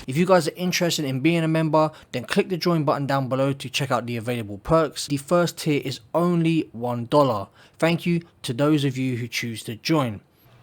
If you guys are interested in being a member, then click the join button down below to check out the available perks. The first tier is only $1. Thank you to those of you who choose to join.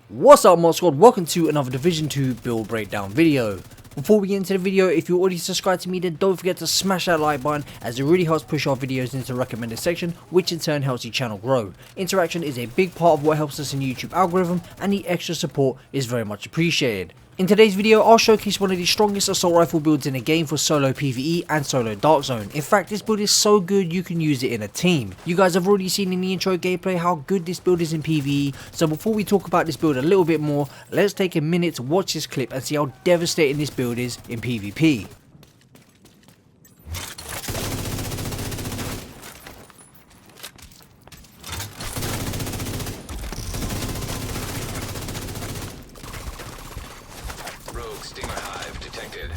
What's up, Mod Squad? Welcome to another Division 2 build breakdown video. Before we get into the video, if you're already subscribed to me, then don't forget to smash that like button, as it really helps push our videos into the recommended section, which in turn helps the channel grow. Interaction is a big part of what helps us in the YouTube algorithm, and the extra support is very much appreciated. In today's video, I'll showcase one of the strongest assault rifle builds in the game for solo PvE and solo dark zone. In fact, this build is so good you can use it in a team. You guys have already seen in the intro gameplay how good this build is in PvE, so before we talk about this build a little bit more, let's take a minute to watch this clip and see how devastating this build is in PvP. Stinger hive detected.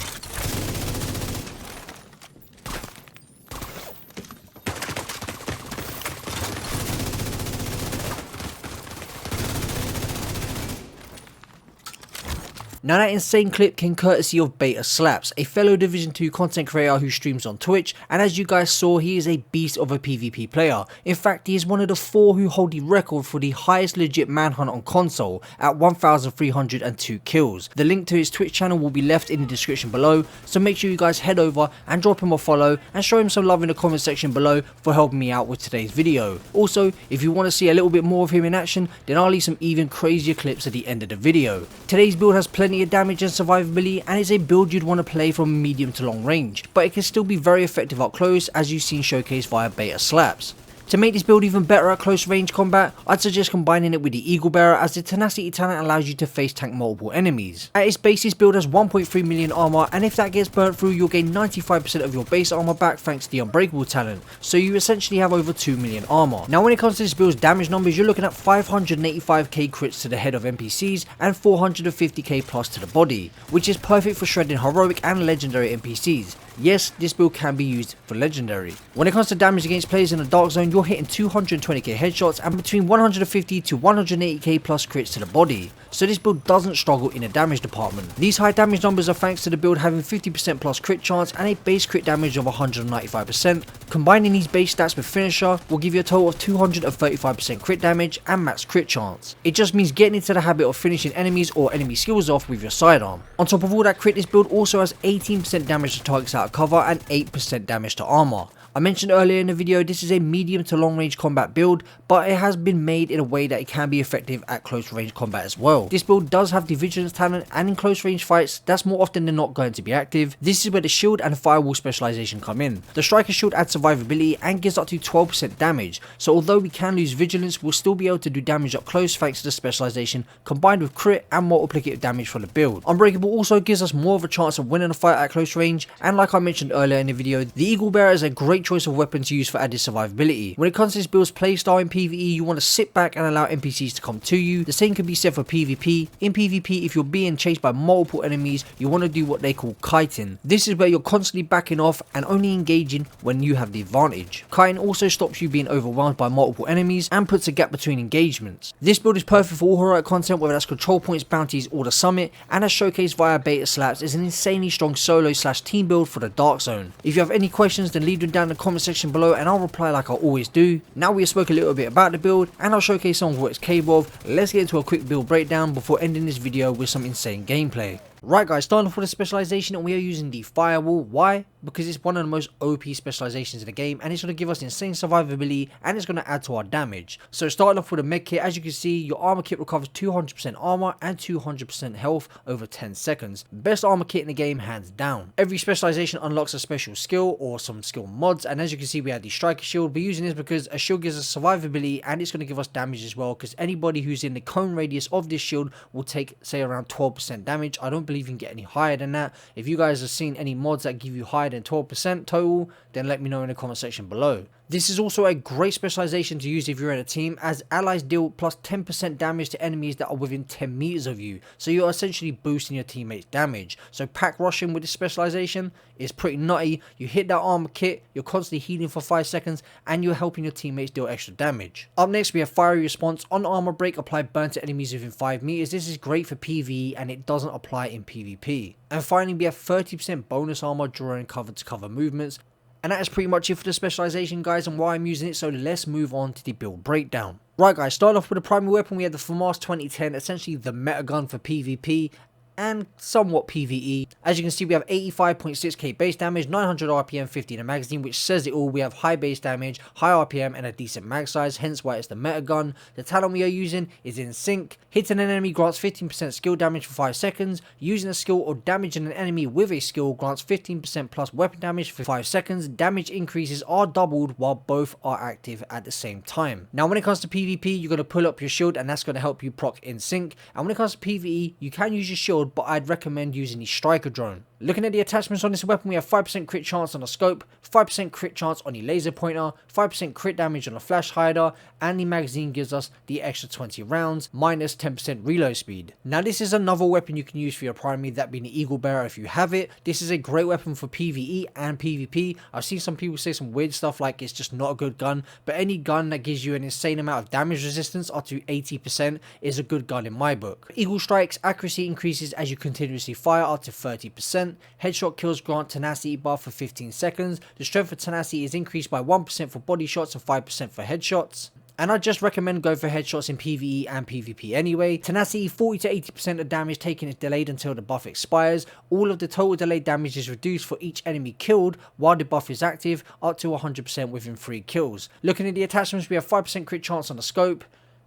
Now that insane clip came courtesy of Beta Slaps, a fellow Division 2 content creator who streams on Twitch, and as you guys saw, he is a beast of a PvP player. In fact, he is one of the 4 who hold the record for the highest legit manhunt on console at 1,302 kills. The link to his Twitch channel will be left in the description below, so make sure you guys head over and drop him a follow and show him some love in the comment section below for helping me out with today's video. Also, if you want to see a little bit more of him in action, then I'll leave some even crazier clips at the end of the video. Today's build has plenty of damage and survivability, and is a build you'd want to play from medium to long range, but it can still be very effective up close, as you've seen showcased via Beta Slaps. To make this build even better at close range combat, I'd suggest combining it with the Eagle Bearer, as the tenacity talent allows you to face tank multiple enemies. At its base, this build has 1.3 million armor, and if that gets burnt through, you'll gain 95% of your base armor back thanks to the Unbreakable talent, so you essentially have over 2 million armor. Now when it comes to this build's damage numbers, you're looking at 585k crits to the head of NPCs and 450k plus to the body, which is perfect for shredding heroic and legendary NPCs. Yes, this build can be used for legendary. When it comes to damage against players in the dark zone, you're hitting 220k headshots and between 150 to 180k plus crits to the body, so this build doesn't struggle in the damage department. These high damage numbers are thanks to the build having 50% plus crit chance and a base crit damage of 195%. Combining these base stats with finisher will give you a total of 235% crit damage and max crit chance. It just means getting into the habit of finishing enemies or enemy skills off with your sidearm. On top of all that crit, this build also has 18% damage to targets out of cover and 8% damage to armor. I mentioned earlier in the video, this is a medium to long range combat build, but it has been made in a way that it can be effective at close range combat as well. This build does have the vigilance talent, and in close range fights, that's more often than not going to be active. This is where the shield and firewall specialization come in. The striker shield adds survivability and gives up to 12% damage, so although we can lose vigilance, we'll still be able to do damage up close thanks to the specialization combined with crit and multiplicative damage for the build. Unbreakable also gives us more of a chance of winning a fight at close range, and like I mentioned earlier in the video, the Eagle Bearer is a great choice of weapon to use for added survivability. When it comes to this build's playstyle in PvE, you want to sit back and allow NPCs to come to you. The same can be said for PvP. In PvP, if you're being chased by multiple enemies, you want to do what they call kiting. This is where you're constantly backing off and only engaging when you have the advantage. Kiting also stops you being overwhelmed by multiple enemies and puts a gap between engagements. This build is perfect for all heroic content, whether that's control points, bounties, or the summit, and as showcased via Beta Slaps, is an insanely strong solo / team build for the dark zone. If you have any questions, then leave them down in the comment section below and I'll reply like I always do. Now we have spoken a little bit about the build and I'll showcase some of what it's capable of, let's get into a quick build breakdown before ending this video with some insane gameplay. Right guys, starting off with the specialization, and we are using the firewall. Why? Because it's one of the most OP specializations in the game, and it's going to give us insane survivability and it's going to add to our damage. So starting off with a med kit, as you can see, your armor kit recovers 200% armor and 200% health over 10 seconds. Best armor kit in the game, hands down. Every specialization unlocks a special skill or some skill mods, and as you can see, we have the striker shield. We're using this because a shield gives us survivability and it's going to give us damage as well, because anybody who's in the cone radius of this shield will take, say, around 12% damage. I don't believe you can get any higher than that. If you guys have seen any mods that give you higher than 12% total, then let me know in the comment section below. This is also a great specialization to use if you're in a team, as allies deal plus 10% damage to enemies that are within 10 meters of you, so you're essentially boosting your teammates' damage. So pack rushing with this specialization is pretty nutty. You hit that armor kit, you're constantly healing for 5 seconds, and you're helping your teammates deal extra damage. Up next, we have fiery response. On armor break, apply burn to enemies within 5 meters. This is great for PvE and it doesn't apply in in PvP. And finally, we have 30% bonus armor during cover to cover movements. And that is pretty much it for the specialization, guys, and why I'm using it. So let's move on to the build breakdown. Right, guys, starting off with the primary weapon, we have the FAMAS 2010, essentially the meta gun for PvP and somewhat PvE. As you can see, we have 85.6k base damage, 900 RPM, 50 in a magazine, which says it all. We have high base damage, high RPM, and a decent mag size, hence why it's the meta gun. The talent we are using is In Sync. Hitting an enemy grants 15% skill damage for 5 seconds. Using a skill or damaging an enemy with a skill grants 15% plus weapon damage for 5 seconds. Damage increases are doubled while both are active at the same time. Now, when it comes to PvP, you're going to pull up your shield, and that's going to help you proc In Sync. And when it comes to PvE, you can use your shield, but I'd recommend using the striker drone. Looking at the attachments on this weapon, we have 5% crit chance on the scope, 5% crit chance on the laser pointer, 5% crit damage on the flash hider, and the magazine gives us the extra 20 rounds, minus 10% reload speed. Now, this is another weapon you can use for your primary, that being the Eagle Bearer if you have it. This is a great weapon for PvE and PvP. I've seen some people say some weird stuff like it's just not a good gun, but any gun that gives you an insane amount of damage resistance up to 80% is a good gun in my book. Eagle Strike's accuracy increases as you continuously fire up to 30%. Headshot kills grant tenacity buff for 15 seconds. The strength of tenacity is increased by 1% for body shots and 5% for headshots. And I just recommend going for headshots in PvE and PvP anyway. Tenacity, 40 to 80% of damage taken is delayed until the buff expires. All of the total delayed damage is reduced for each enemy killed while the buff is active, up to 100% within 3 kills. Looking at the attachments, we have 5% crit chance on the scope,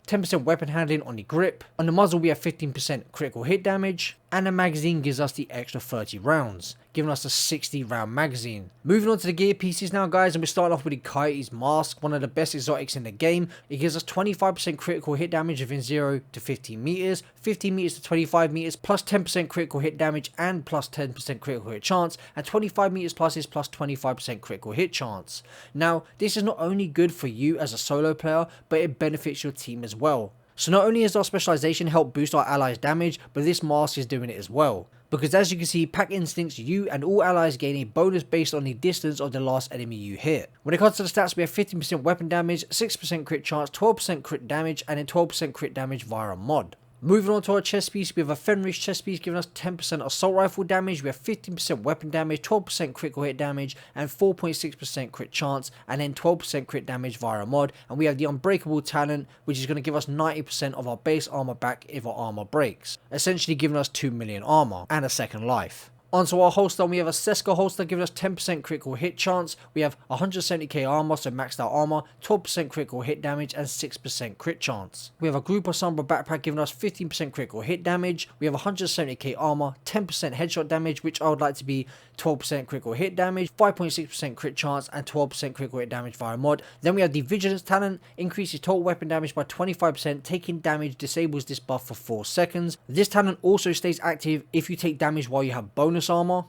10% weapon handling on the grip. On the muzzle, we have 15% critical hit damage, and the magazine gives us the extra 30 rounds, giving us a 60 round magazine. Moving on to the gear pieces now, guys, and we start off with the Coyote's Mask, one of the best exotics in the game. It gives us 25% critical hit damage within 0 to 15 meters, 15 meters to 25 meters, plus 10% critical hit damage and plus 10% critical hit chance, and 25 meters plus is plus 25% critical hit chance. Now, this is not only good for you as a solo player, but it benefits your team as well. So not only does our specialization help boost our allies' damage, but this mask is doing it as well. Because as you can see, Pack Instincts, you and all allies gain a bonus based on the distance of the last enemy you hit. When it comes to the stats, we have 15% weapon damage, 6% crit chance, 12% crit damage, and then 12% crit damage via a mod. Moving on to our chest piece, we have a Fenris chest piece giving us 10% assault rifle damage, we have 15% weapon damage, 12% critical hit damage, and 4.6% crit chance, and then 12% crit damage via a mod. And we have the Unbreakable talent, which is going to give us 90% of our base armor back if our armor breaks, essentially giving us 2 million armor and a second life. Onto our holster, we have a Seska holster giving us 10% critical hit chance. We have 170k armor, so maxed out armor, 12% critical hit damage, and 6% crit chance. We have a Group of Sombra backpack giving us 15% critical hit damage. We have 170k armor, 10% headshot damage, which I would like to be 12% critical hit damage, 5.6% crit chance, and 12% critical hit damage via mod. Then we have the Vigilance talent, increases total weapon damage by 25%, taking damage disables this buff for 4 seconds. This talent also stays active if you take damage while you have bonus armor.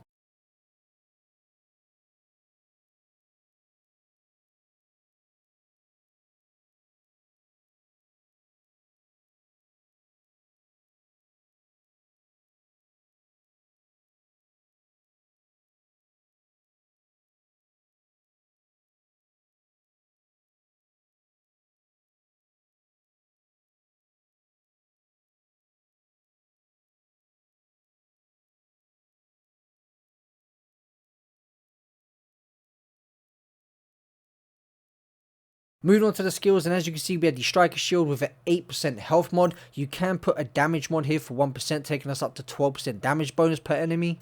Moving on to the skills, and as you can see, we have the Striker Shield with an 8% health mod. You can put a damage mod here for 1%, taking us up to 12% damage bonus per enemy.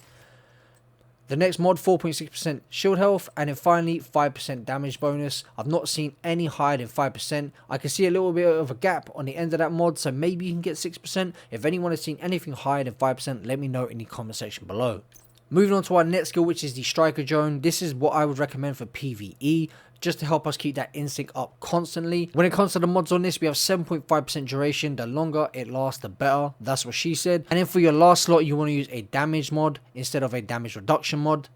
The next mod, 4.6% shield health, and then finally 5% damage bonus. I've not seen any higher than 5%. I can see a little bit of a gap on the end of that mod, so maybe you can get 6%. If anyone has seen anything higher than 5%, let me know in the comment section below. Moving on to our next skill, which is the Striker Drone. This is what I would recommend for PvE, just to help us keep that instinct up constantly. When it comes to the mods on this, we have 7.5% duration. The longer it lasts, the better. That's what she said. And then for your last slot, you want to use a damage mod instead of a damage reduction mod.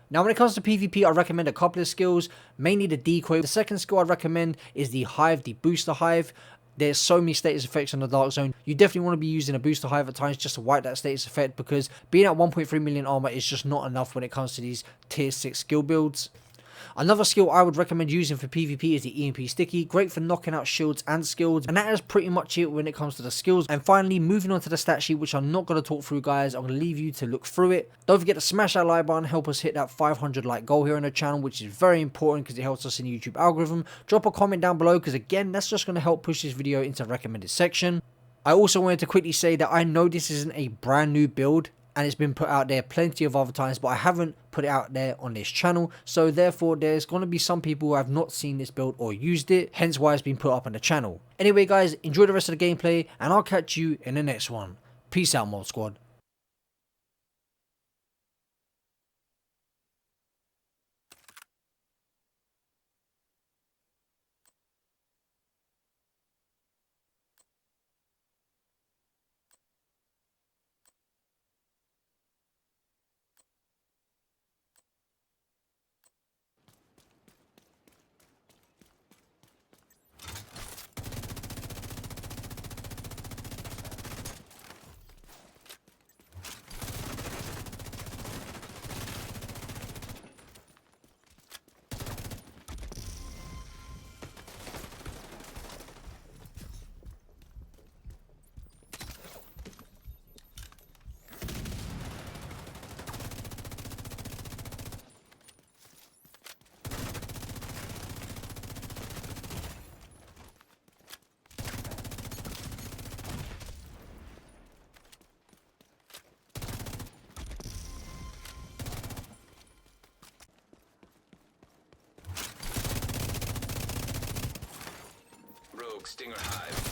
Now, when it comes to PvP, I recommend a couple of skills, mainly the decoy. The second skill I recommend is the Hive, the Booster Hive. There's so many status effects on the Dark Zone. You definitely want to be using a Booster Hive at times just to wipe that status effect, because being at 1.3 million armor is just not enough when it comes to these tier 6 skill builds. Another skill I would recommend using for PvP is the EMP sticky, great for knocking out shields and skills, and that is pretty much it when it comes to the skills. And finally, moving on to the stat sheet, which I'm not going to talk through, guys. I'm going to leave you to look through it. Don't forget to smash that like button, help us hit that 500 like goal here on the channel, which is very important because it helps us in the YouTube algorithm. Drop a comment down below because again, that's just going to help push this video into the recommended section. I also wanted to quickly say that I know this isn't a brand new build and it's been put out there plenty of other times, but I haven't put it out there on this channel, so therefore there's going to be some people who have not seen this build or used it, hence why it's been put up on the channel. Anyway guys, enjoy the rest of the gameplay and I'll catch you in the next one. Peace out, Mod Squad. Rogue Stinger Hive